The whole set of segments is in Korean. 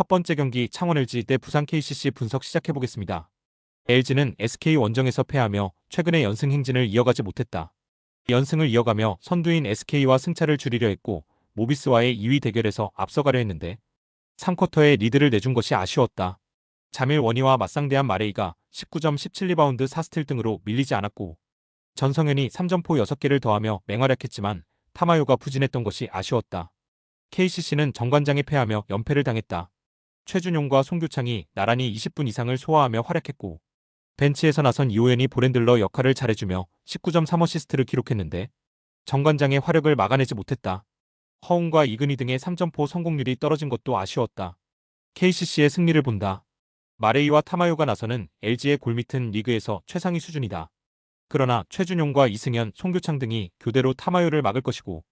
번째 경기 창원 LG 대 부산 KCC 분석 시작해보겠습니다. LG는 SK 원정에서 패하며 최근의 연승 행진을 이어가지 못했다. 연승을 이어가며 선두인 SK와 승차를 줄이려 했고 모비스와의 2위 대결에서 앞서가려 했는데 3쿼터에 리드를 내준 것이 아쉬웠다. 자밀 원희와 맞상대한 마레이가 19점 17리바운드 4스틸 등으로 밀리지 않았고 전성현이 3점포 6개를 더하며 맹활약했지만 타마요가 부진했던 것이 아쉬웠다. KCC는 정관장에 패하며 연패를 당했다. 최준용과 송교창이 나란히 20분 이상을 소화하며 활약했고 벤치에서 나선 이호연이 볼핸들러 역할을 잘해주며 19점 3어시스트를 기록했는데 정관장의 화력을 막아내지 못했다. 허웅과 이근희 등의 3점포 성공률이 떨어진 것도 아쉬웠다. KCC의 승리를 본다. 마레이와 타마요가 나서는 LG의 골밑은 리그에서 최상위 수준이다. 그러나 최준용과 이승현, 송교창 등이 교대로 타마요를 막을 것이고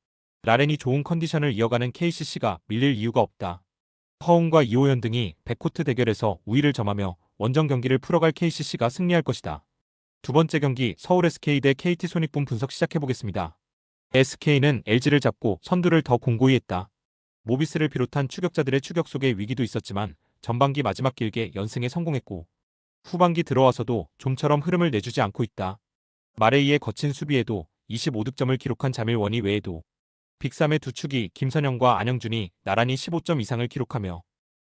라렌이 좋은 컨디션을 이어가는 KCC가 밀릴 이유가 없다. 허웅과 이호연 등이 백코트 대결에서 우위를 점하며 원정 경기를 풀어갈 KCC가 승리할 것이다. 두 번째 경기 서울 SK 대 KT 손익분 분석 시작해보겠습니다. SK는 LG를 잡고 선두를 더 공고히 했다. 모비스를 비롯한 추격자들의 추격 속에 위기도 있었지만 전반기 마지막 길게 연승에 성공했고 후반기 들어와서도 좀처럼 흐름을 내주지 않고 있다. 마레이의 거친 수비에도 25득점을 기록한 자밀원희 외에도 빅3의 두 축이 김선영과 안영준이 나란히 15점 이상을 기록하며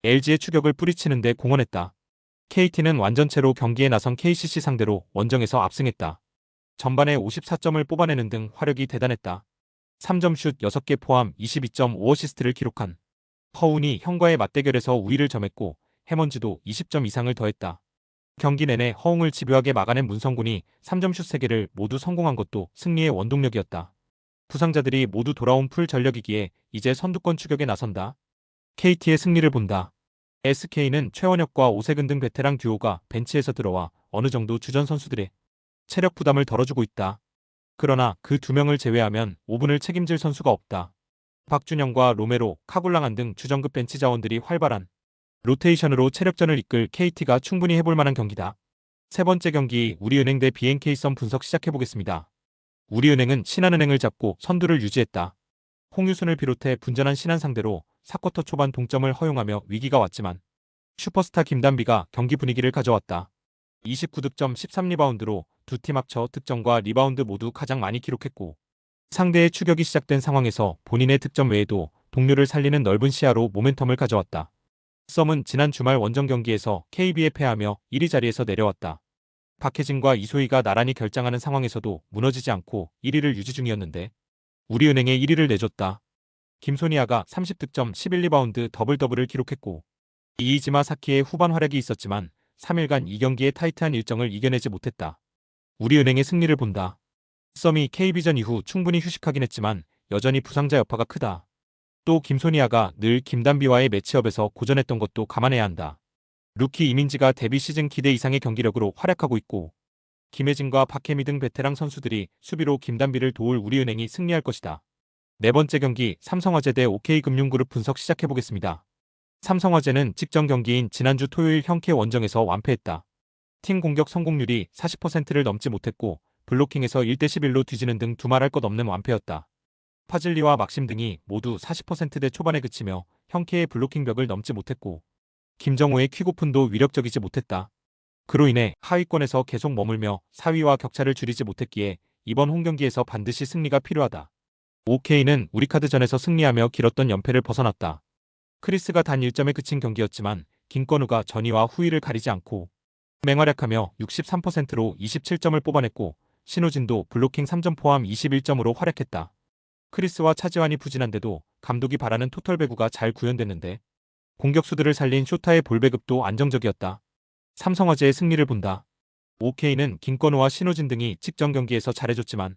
LG의 추격을 뿌리치는 데 공헌했다. KT는 완전체로 경기에 나선 KCC 상대로 원정에서 압승했다. 전반에 54점을 뽑아내는 등 화력이 대단했다. 3점 슛 6개 포함 22.5어시스트를 기록한 허운이 형과의 맞대결에서 우위를 점했고 해먼즈도 20점 이상을 더했다. 경기 내내 허웅을 집요하게 막아낸 문성곤이 3점 슛 3개를 모두 성공한 것도 승리의 원동력이었다. 부상자들이 모두 돌아온 풀 전력이기에 이제 선두권 추격에 나선다. KT의 승리를 본다. SK는 최원혁과 오세근 등 베테랑 듀오가 벤치에서 들어와 어느 정도 주전 선수들의 체력 부담을 덜어주고 있다. 그러나 그 두 명을 제외하면 5분을 책임질 선수가 없다. 박준영과 로메로, 카굴랑한 등 주전급 벤치 자원들이 활발한 로테이션으로 체력전을 이끌 KT가 충분히 해볼 만한 경기다. 세 번째 경기 우리은행 대 BNK썸 분석 시작해보겠습니다. 우리은행은 신한은행을 잡고 선두를 유지했다. 홍유순을 비롯해 분전한 신한 상대로 4쿼터 초반 동점을 허용하며 위기가 왔지만 슈퍼스타 김단비가 경기 분위기를 가져왔다. 29득점 13리바운드로 두 팀 합쳐 득점과 리바운드 모두 가장 많이 기록했고 상대의 추격이 시작된 상황에서 본인의 득점 외에도 동료를 살리는 넓은 시야로 모멘텀을 가져왔다. 썸은 지난 주말 원정 경기에서 KB에 패하며 1위 자리에서 내려왔다. 박혜진과 이소희가 나란히 결장하는 상황에서도 무너지지 않고 1위를 유지 중이었는데 우리은행에 1위를 내줬다. 김소니아가 30득점 11리바운드 더블더블을 기록했고 이이지마 사키의 후반 활약이 있었지만 3일간 2경기의 타이트한 일정을 이겨내지 못했다. 우리은행의 승리를 본다. 썸이 KB전 이후 충분히 휴식하긴 했지만 여전히 부상자 여파가 크다. 또 김소니아가 늘 김단비와의 매치업에서 고전했던 것도 감안해야 한다. 루키 이민지가 데뷔 시즌 기대 이상의 경기력으로 활약하고 있고 김혜진과 박혜미 등 베테랑 선수들이 수비로 김단비를 도울 우리은행이 승리할 것이다. 네 번째 경기 삼성화재 대 OK금융그룹 분석 시작해보겠습니다. 삼성화재는 직전 경기인 지난주 토요일 형케 원정에서 완패했다. 팀 공격 성공률이 40%를 넘지 못했고 블로킹에서 1대11로 뒤지는 등 두말할 것 없는 완패였다. 파즐리와 막심 등이 모두 40%대 초반에 그치며 형케의 블로킹 벽을 넘지 못했고 김정호의 퀵오픈도 위력적이지 못했다. 그로 인해 하위권에서 계속 머물며 4위와 격차를 줄이지 못했기에 이번 홈경기에서 반드시 승리가 필요하다. OK는 우리카드전에서 승리하며 길었던 연패를 벗어났다. 크리스가 단 1점에 그친 경기였지만 김건우가 전위와 후위를 가리지 않고 맹활약하며 63%로 27점을 뽑아냈고 신호진도 블로킹 3점 포함 21점으로 활약했다. 크리스와 차지환이 부진한데도 감독이 바라는 토털 배구가 잘 구현됐는데 공격수들을 살린 쇼타의 볼 배급도 안정적이었다. 삼성화재의 승리를 본다. OK는 김건우와 신호진 등이 직전 경기에서 잘해줬지만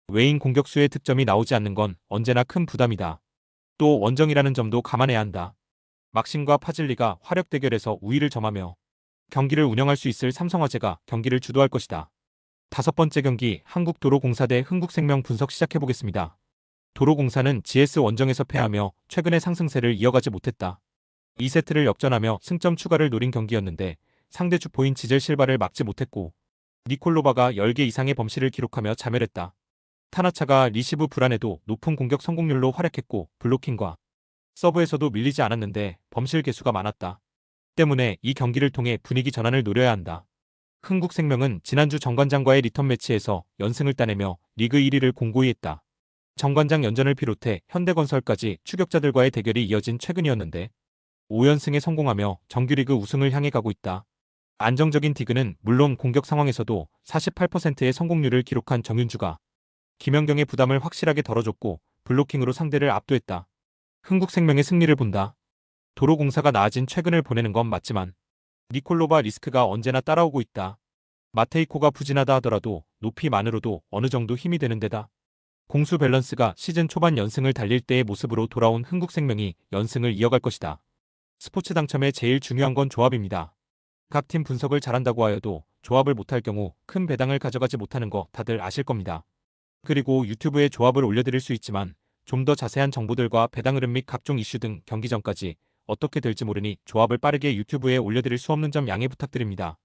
외인 공격수의 득점이 나오지 않는 건 언제나 큰 부담이다. 또 원정이라는 점도 감안해야 한다. 막심과 파즐리가 화력 대결에서 우위를 점하며 경기를 운영할 수 있을 삼성화재가 경기를 주도할 것이다. 다섯 번째 경기 한국도로공사 대 흥국생명 분석 시작해보겠습니다. 도로공사는 GS 원정에서 패하며 최근의 상승세를 이어가지 못했다. 2세트를 역전하며 승점 추가를 노린 경기였는데 상대 주포인 지젤 실바를 막지 못했고 니콜로바가 10개 이상의 범실을 기록하며 자멸했다. 타나차가 리시브 불안에도 높은 공격 성공률로 활약했고 블로킹과 서브에서도 밀리지 않았는데 범실 개수가 많았다. 때문에 이 경기를 통해 분위기 전환을 노려야 한다. 흥국생명은 지난주 정관장과의 리턴 매치에서 연승을 따내며 리그 1위를 공고히 했다. 정관장 연전을 비롯해 현대건설까지 추격자들과의 대결이 이어진 최근이었는데 5연승에 성공하며 정규리그 우승을 향해 가고 있다. 안정적인 디그는 물론 공격 상황에서도 48%의 성공률을 기록한 정윤주가 김연경의 부담을 확실하게 덜어줬고 블로킹으로 상대를 압도했다. 흥국생명의 승리를 본다. 도로공사가 나아진 최근을 보내는 건 맞지만 니콜로바 리스크가 언제나 따라오고 있다. 마테이코가 부진하다 하더라도 높이만으로도 어느 정도 힘이 되는 데다. 공수 밸런스가 시즌 초반 연승을 달릴 때의 모습으로 돌아온 흥국생명이 연승을 이어갈 것이다. 스포츠 당첨에 제일 중요한 건 조합입니다. 각 팀 분석을 잘한다고 하여도 조합을 못할 경우 큰 배당을 가져가지 못하는 거 다들 아실 겁니다. 그리고 유튜브에 조합을 올려드릴 수 있지만 좀 더 자세한 정보들과 배당 흐름 및 각종 이슈 등 경기 전까지 어떻게 될지 모르니 조합을 빠르게 유튜브에 올려드릴 수 없는 점 양해 부탁드립니다.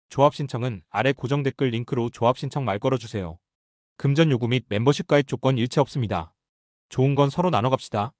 조합 신청은 아래 고정 댓글 링크로 조합 신청 말 걸어주세요. 금전 요구 및 멤버십 가입 조건 일체 없습니다. 좋은 건 서로 나눠 갑시다.